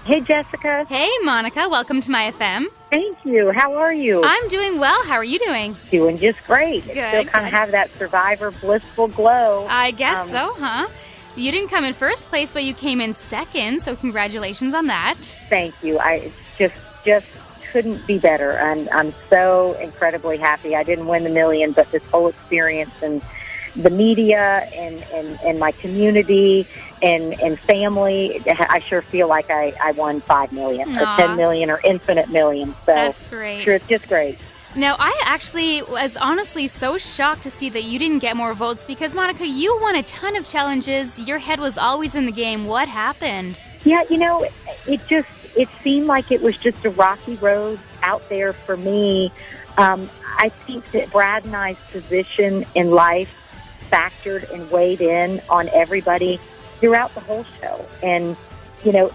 Hey, Jessica. Hey, Monica. Welcome to myFM. Thank you. How are you? I'm doing well. How are you doing? Doing just great. Good, Still kind of have that Survivor blissful glow. I guess so, huh? You didn't come in first place, but you came in second, so congratulations on that. Thank you. I just couldn't be better. I'm so incredibly happy. I didn't win the million, but this whole experience and the media and my community and family, I sure feel like I won 5 million or 10 million or infinite million. So that's great. Sure, it's just great. Now, I actually was honestly so shocked to see that you didn't get more votes because, Monica, you won a ton of challenges. Your head was always in the game. What happened? Yeah, it seemed like it was just a rocky road out there for me. I think that Brad and I's position in life factored and weighed in on everybody throughout the whole show. And,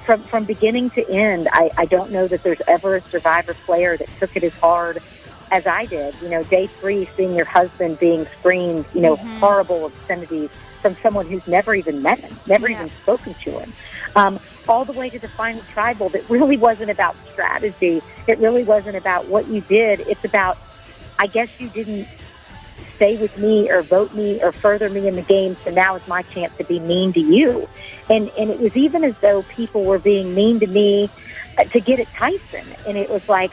from beginning to end, I don't know that there's ever a Survivor player that took it as hard as I did. Day 3, seeing your husband being screamed, horrible obscenities from someone who's never even met him, never even spoken to him. All the way to the final tribal that really wasn't about strategy. It really wasn't about what you did. It's about, I guess you didn't stay with me or vote me or further me in the game, so now is my chance to be mean to you. And it was even as though people were being mean to me to get at Tyson. And it was like,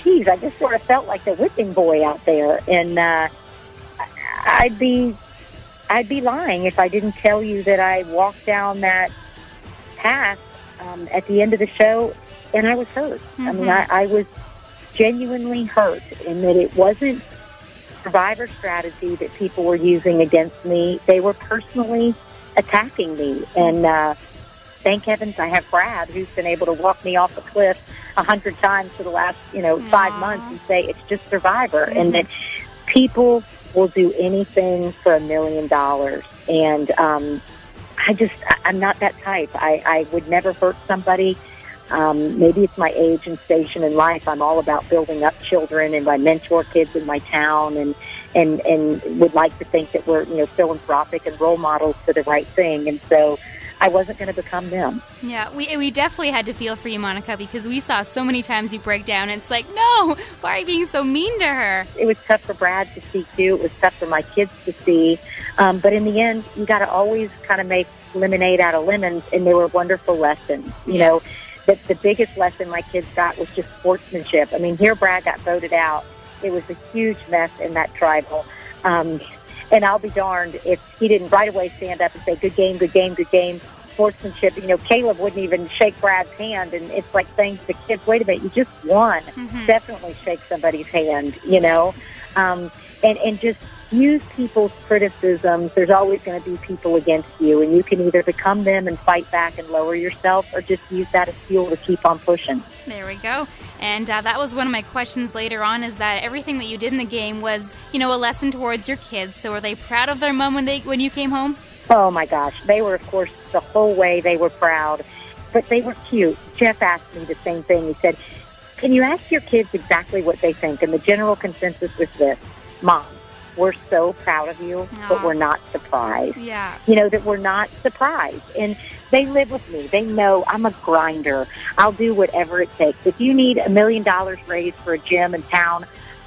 geez, I just sort of felt like the whipping boy out there. And I'd be lying if I didn't tell you that I walked down that path at the end of the show, and I was hurt. Mm-hmm. I mean, I was genuinely hurt in that it wasn't Survivor strategy that people were using against me. They were personally attacking me. And thank heavens I have Brad, who's been able to walk me off a cliff 100 times for the last, 5 months and say it's just Survivor. Mm-hmm. And that people will do anything for $1 million. And I'm not that type. I would never hurt somebody. Maybe it's my age and station in life. I'm all about building up children, and I mentor kids in my town, and would like to think that we're, philanthropic and role models for the right thing. And so I wasn't going to become them. Yeah, we definitely had to feel for you, Monica, because we saw so many times you break down, and it's like, no, why are you being so mean to her? It was tough for Brad to see, too. It was tough for my kids to see. But in the end, you got to always kind of make lemonade out of lemons, and they were wonderful lessons. You know, the biggest lesson my kids got was just sportsmanship. I mean, here Brad got voted out. It was a huge mess in that tribal. And I'll be darned if he didn't right away stand up and say, good game, good game, good game, sportsmanship. Caleb wouldn't even shake Brad's hand. And it's like saying to the kids, wait a minute, you just won. Mm-hmm. Definitely shake somebody's hand, and just use people's criticisms. There's always going to be people against you, and you can either become them and fight back and lower yourself, or just use that as fuel to keep on pushing. There we go. And that was one of my questions later on, is that everything that you did in the game was, a lesson towards your kids. So were they proud of their mom when you came home? Oh, my gosh. They were, of course, the whole way they were proud. But they were cute. Jeff asked me the same thing. He said, can you ask your kids exactly what they think? And the general consensus was this: Mom, we're so proud of you, but we're not surprised. Yeah. That we're not surprised. And they live with me. They know I'm a grinder. I'll do whatever it takes. If you need $1 million raised for a gym in town,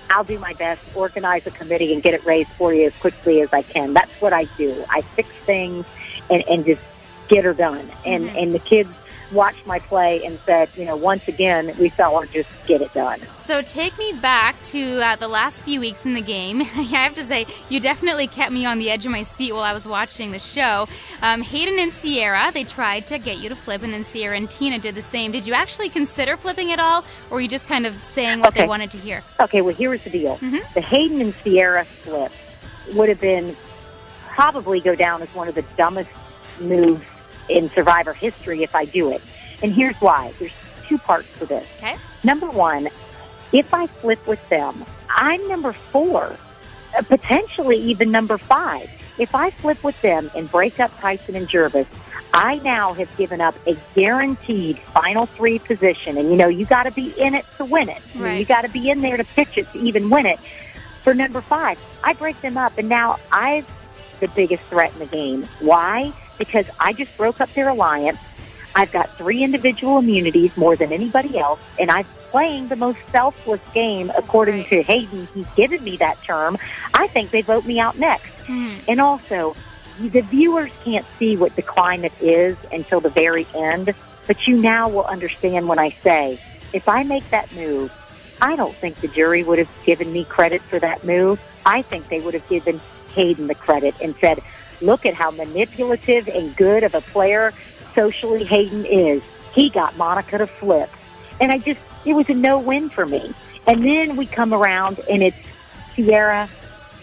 I'll do my best, organize a committee, and get it raised for you as quickly as I can. That's what I do. I fix things and just get her done. And, and the kids watched my play and said, once again, we saw her just get it done. So take me back to the last few weeks in the game. I have to say, you definitely kept me on the edge of my seat while I was watching the show. Hayden and Sierra, they tried to get you to flip, and then Sierra and Tina did the same. Did you actually consider flipping at all, or were you just kind of saying what they wanted to hear? Okay, well, here was the deal. The Hayden and Sierra flip would have been probably go down as one of the dumbest moves in Survivor history if I do it. And here's why. There's 2 parts to this. Okay. Number 1, if I flip with them, I'm number 4, potentially even number 5. If I flip with them and break up Tyson and Jervis, I now have given up a guaranteed final 3 position. And, you got to be in it to win it. Right. You got to be in there to pitch it to even win it. For number 5, I break them up, and now I've the biggest threat in the game. Why? Because I just broke up their alliance. I've got 3 individual immunities more than anybody else, and I'm playing the most selfless game, according to Hayden. He's given me that term. I think they vote me out next. And also, the viewers can't see what the climate is until the very end, but you now will understand when I say, if I make that move, I don't think the jury would have given me credit for that move. I think they would have given Hayden the credit and said, look at how manipulative and good of a player socially Hayden is. He got Monica to flip. And it was a no-win for me. And then we come around and it's Sierra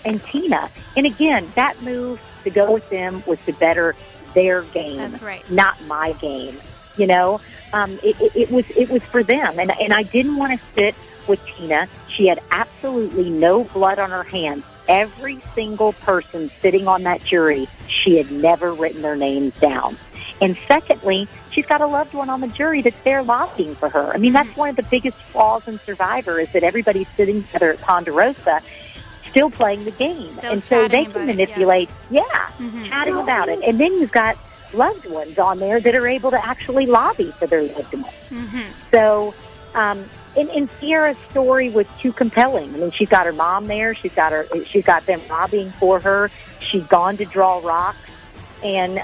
and Tina. And again, that move to go with them was to better their game. That's right. Not my game. You know, it was for them. And I didn't want to sit with Tina. She had absolutely no blood on her hands. Every single person sitting on that jury, she had never written their names down. And secondly, she's got a loved one on the jury that's there lobbying for her. I mean, that's one of the biggest flaws in Survivor, is that everybody's sitting together at Ponderosa still playing the game. And so they can manipulate, chatting about it. And then you've got loved ones on there that are able to actually lobby for their loved ones. So, and Sierra's story was too compelling. I mean, she's got her mom there. She's got them lobbying for her. She'd gone to draw rocks. And,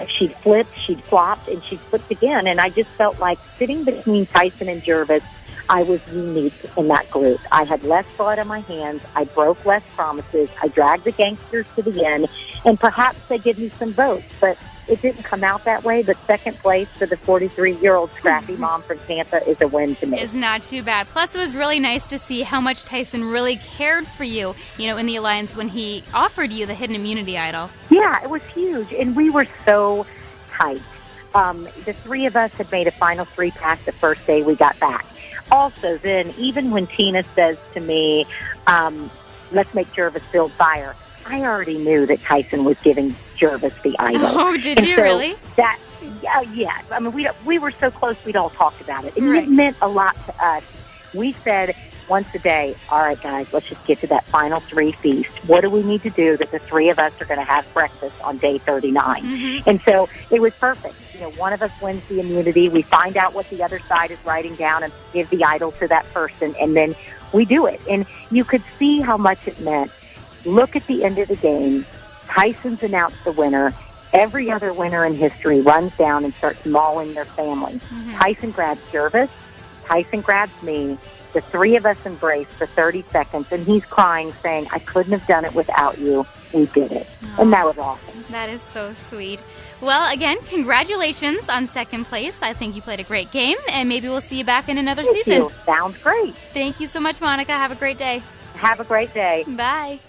she'd flipped, she'd flopped, and she'd flipped again. And I just felt like sitting between Tyson and Jervis, I was unique in that group. I had less blood on my hands. I broke less promises. I dragged the gangsters to the end. And perhaps they give me some votes. But it didn't come out that way. But second place for the 43-year-old scrappy mom from Tampa is a win to me. It's not too bad. Plus, it was really nice to see how much Tyson really cared for you, in the Alliance when he offered you the hidden immunity idol. Yeah, it was huge. And we were so tight. The 3 of us had made a final 3-pack the first day we got back. Also, then, even when Tina says to me, let's make Jervis build fire, I already knew that Tyson was giving Jervis the idol. Oh, did you really? Yeah. I mean, we were so close, we'd all talked about it. And it meant a lot to us. We said once a day, all right, guys, let's just get to that final 3 feast. What do we need to do that the 3 of us are going to have breakfast on day 39? And so it was perfect. One of us wins the immunity. We find out what the other side is writing down and give the idol to that person, and then we do it. And you could see how much it meant. Look at the end of the game. Tyson's announced the winner. Every other winner in history runs down and starts mauling their family. Tyson grabs Jervis. Tyson grabs me. The 3 of us embrace for 30 seconds, and he's crying, saying, I couldn't have done it without you. We did it. And that was awesome. That is so sweet. Well, again, congratulations on second place. I think you played a great game, and maybe we'll see you back in another season. Sounds great. Thank you so much, Monica. Have a great day. Have a great day. Bye.